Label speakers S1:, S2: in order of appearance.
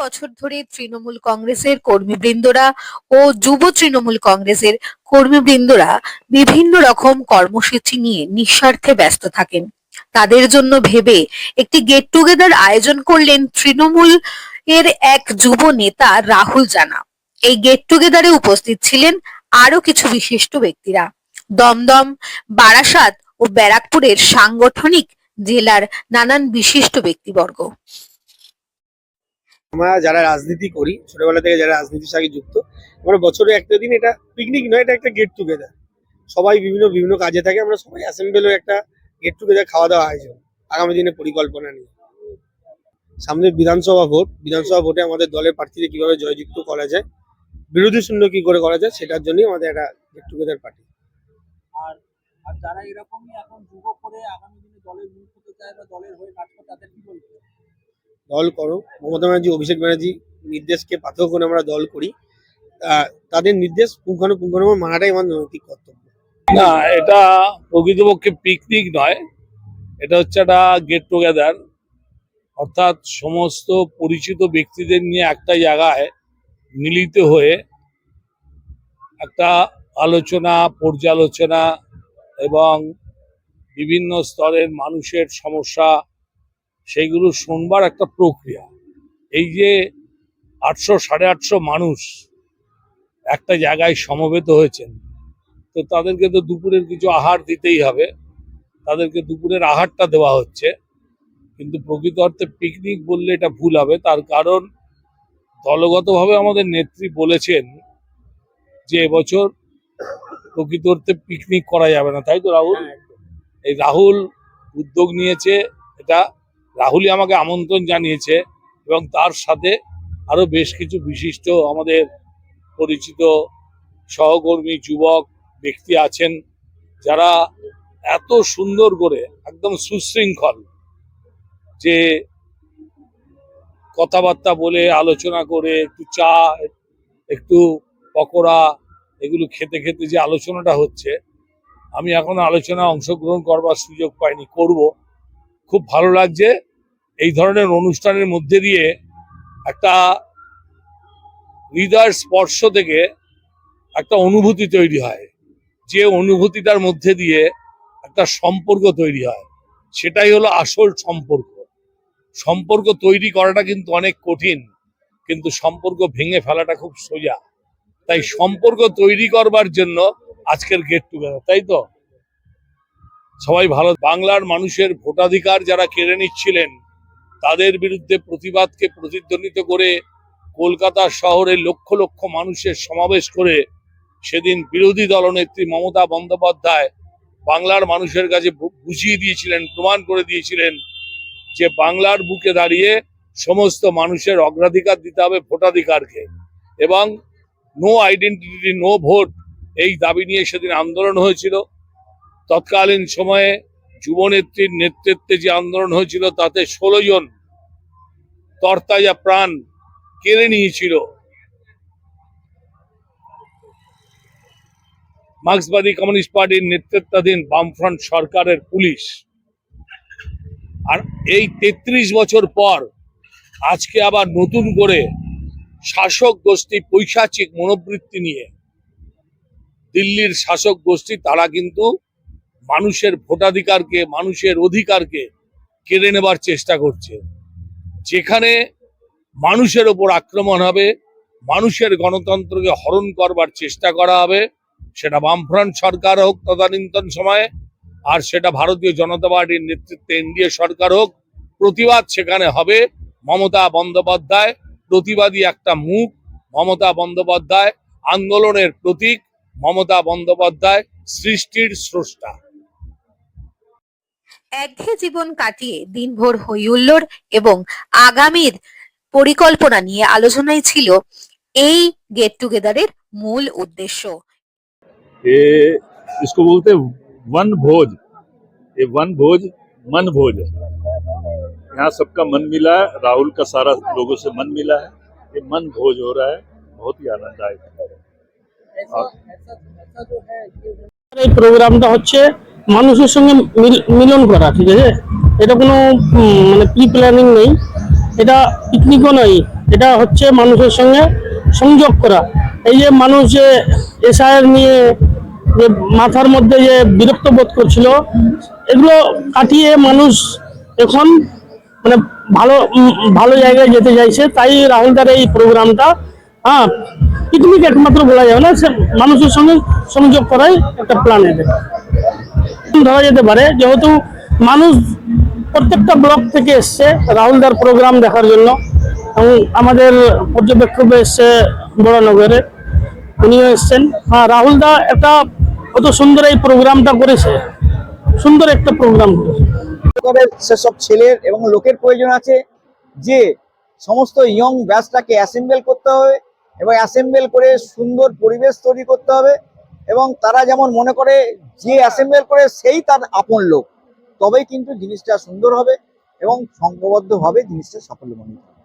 S1: বছর ধরে তৃণমূল কংগ্রেসের কর্মীবৃন্দরা ও যুব তৃণমূল কংগ্রেসের কর্মীবৃন্দরা বিভিন্ন রকম কর্মসূচি নিয়ে নিঃস্বার্থে ব্যস্ত থাকেন। তাদের জন্য ভেবে একটি গেট টুগেদার আয়োজন করলেন তৃণমূল এর এক যুব নেতা রাহুল জানা। এই গেট টুগেদারে উপস্থিত ছিলেন আরো কিছু বিশিষ্ট ব্যক্তিরা। দমদম, বারাসাত ও ব্যারাকপুরের সাংগঠনিক জেলার নানান বিশিষ্ট ব্যক্তিবর্গ।
S2: আমরা যারা রাজনীতি করি, ছোটবেলা থেকে যারা রাজনীতির সাথে যুক্ত, আমরা বছরে একটা দিন, এটা পিকনিক নয়, এটা একটা গেট টুগেদার। সবাই বিভিন্ন কাজে থাকে, আমরা সবাই অ্যাসেম্বল হয়ে একটা গেট টুগেদার খাওয়া দাওয়া আয়োজন আগামী দিনে পরিকল্পনা নিয়ে। সামনে বিধানসভা ভোটে আমাদের দলের প্রার্থীদের কিভাবে জয়যুক্ত করা যায়, বিরোধী শূন্য কি করে করা যায়, সেটার জন্যই আমাদের একটা গেট টুগেদার পার্টি।
S3: আর যারা এরকমই এখন যুবক করে আগামী দিনে দলের মুখ হতে চায় বা দলের হয়ে কাজ করে, তাদের কি বলবো?
S2: দল করো, মমতা ব্যানার্জি, অভিষেক ব্যানার্জি নির্দেশকে পাথর করে আমরা দল করি। তাদের নির্দেশ পুঙ্খানুপুঙ্খানু মানাটাই আমার নৈতিক কর্তব্য।
S4: না, এটা প্রকৃতপক্ষে পিকনিক নয়, এটা হচ্ছে একটা গেট টুগেদার। অর্থাৎ সমস্ত পরিচিত ব্যক্তিদের নিয়ে একটা জায়গায় মিলিত হয়ে একটা আলোচনা, পর্যালোচনা এবং বিভিন্ন স্তরের মানুষের সমস্যা সেইগুলো শুনবার একটা প্রক্রিয়া। এই যে 800-850 মানুষ একটা জায়গায় সমবেত হয়েছেন, তো তাদেরকে তো দুপুরের কিছু আহার দিতেই হবে, তাদেরকে দুপুরের আহারটা দেওয়া হচ্ছে। কিন্তু প্রকৃত অর্থে পিকনিক বললে এটা ভুল হবে, তার কারণ দলগতভাবে আমাদের নেত্রী বলেছেন যে এবছর প্রকৃত অর্থে পিকনিক করা যাবে না, তাই তো রাহুল? এই রাহুল উদ্যোগ নিয়েছে, এটা রাহুলই আমাকে আমন্ত্রণ জানিয়েছে এবং তার সাথে আরো বেশ কিছু বিশিষ্ট আমাদের পরিচিত সহকর্মী যুবক ব্যক্তি আছেন, যারা এত সুন্দর করে একদম সুশৃঙ্খল যে কথাবার্তা বলে, আলোচনা করে, একটু চা, একটু পকোড়া, এগুলো খেতে খেতে যে আলোচনাটা হচ্ছে, আমি এখনো আলোচনা অংশগ্রহণ করবার সুযোগ পাইনি, করব। খুব ভালো লাগছে। এই ধরনের অনুষ্ঠানের মধ্যে দিয়ে একটা হৃদয়ের স্পর্শ থেকে একটা অনুভূতি তৈরি হয়, যে অনুভূতিটার মধ্যে দিয়ে একটা সম্পর্ক তৈরি হয়, সেটাই হলো আসল সম্পর্ক। সম্পর্ক তৈরি করাটা কিন্তু অনেক কঠিন, কিন্তু সম্পর্ক ভেঙে ফেলাটা খুব সোজা। তাই সম্পর্ক তৈরি করবার জন্য আজকের গেট টুগেদার, তাই তো? সবাই ভালো। বাংলার মানুষের ভোটাধিকার যারা কেড়ে নিচ্ছিলেন, তাদের বিরুদ্ধে প্রতিবাদকে প্রতিধ্বনিত করে কলকাতা শহরে লক্ষ লক্ষ মানুষের সমাবেশ করে সেদিন বিরোধী দলনেত্রী মমতা বন্দ্যোপাধ্যায় বাংলার মানুষের কাছে বুঝিয়ে দিয়েছিলেন, প্রমাণ করে দিয়েছিলেন যে বাংলার বুকে দাঁড়িয়ে সমস্ত মানুষের অগ্রাধিকার দিতে হবে ভোটাধিকারকে, এবং নো আইডেন্টিটি নো ভোট, এই দাবি নিয়ে সেদিন আন্দোলন হয়েছিল। তৎকালীন সময়ে যুবনেত্রীর নেতৃত্বে যে আন্দোলন হয়েছিল, তাতে 16 জন তরতাজা প্রাণ কেড়ে নিয়েছিল মার্ক্সবাদী কমিউনিস্ট পার্টির নেতৃত্বাধীন বামফ্রন্ট সরকারের পুলিশ। আর এই 33 বছর পর আজকে আবার নতুন করে শাসক গোষ্ঠী পৈশাচিক মনোবৃত্তি নিয়ে, দিল্লির শাসক গোষ্ঠী, তারা কিন্তু মানুষের ভোটাধিকারকে, মানুষের অধিকারকে কেড়ে নেবার চেষ্টা করছে। যেখানে মানুষের ওপর আক্রমণ হবে, মানুষের গণতন্ত্রকে হরণ করবার চেষ্টা করা হবে, সেটা বামফ্রন্ট সরকার হোক তদানীন্তন সময়ে, আর সেটা ভারতীয় জনতা পার্টির নেতৃত্বে এনডিএ সরকার হোক, প্রতিবাদ সেখানে হবে। মমতা বন্দ্যোপাধ্যায় প্রতিবাদী একটা মুখ, মমতা বন্দ্যোপাধ্যায় আন্দোলনের প্রতীক, মমতা বন্দ্যোপাধ্যায় সৃষ্টির স্রষ্টা।
S1: একঘেয়ে জীবন কাটিয়ে দিনভর হই হুল্লোড় এবং আগামীর পরিকল্পনা নিয়ে আলোচনায় ছিল এই গেট টুগেদারের মূল উদ্দেশ্য।
S5: इसको बोलते वन भोज, ये वन भोज मन भोज है। यहाँ सबका मन मिला है, राहुल का सारा लोगों से मन मिला है, ये मन भोज हो रहा है, बहुत ही आनंददायक है।
S3: এই প্রোগ্রামটা হচ্ছে মানুষের সঙ্গে মিলন করা, ঠিক আছে? এটা কোনো মানে প্রি প্ল্যানিং নেই, এটা পিকনিকও নয়,
S6: এটা হচ্ছে মানুষের সঙ্গে সংযোগ করা। এই যে মানুষ যে এসআইআর নিয়ে যে মাথার মধ্যে যে বিরক্ত বোধ করছিল, এগুলো কাটিয়ে মানুষ এখন মানে ভালো জায়গায় যেতে চাইছে। তাই রাহুলদার এই প্রোগ্রামটা পিকনিক একমাত্র বলা যাবে না, সে মানুষের সঙ্গে সংযোগ করাই একটা প্ল্যান। এদের ধরা যেতে পারে যেহেতু মানুষ প্রত্যেকটা ব্লক থেকে এসছে রাহুলদার প্রোগ্রাম দেখার জন্য, এবং আমাদের পর্যবেক্ষক এসছে বড়নগরে, উনিও এসছেন। রাহুলদা একটা কত সুন্দর এই প্রোগ্রামটা করেছে, সুন্দর একটা প্রোগ্রাম করেছে।
S7: তবে সেসব ছেলের এবং লোকের প্রয়োজন আছে যে সমস্ত ইয়ং ব্যাচটাকে অ্যাসেম্বল করতে হবে এবং অ্যাসেম্বল করে সুন্দর পরিবেশ তৈরি করতে হবে, এবং তারা যেমন মনে করে যে অ্যাসেম্বল করে সেই তার আপন লোক, তবেই কিন্তু জিনিসটা সুন্দর হবে এবং সংঘবদ্ধভাবে জিনিসটা সাফল্যমণ্ডিত হবে।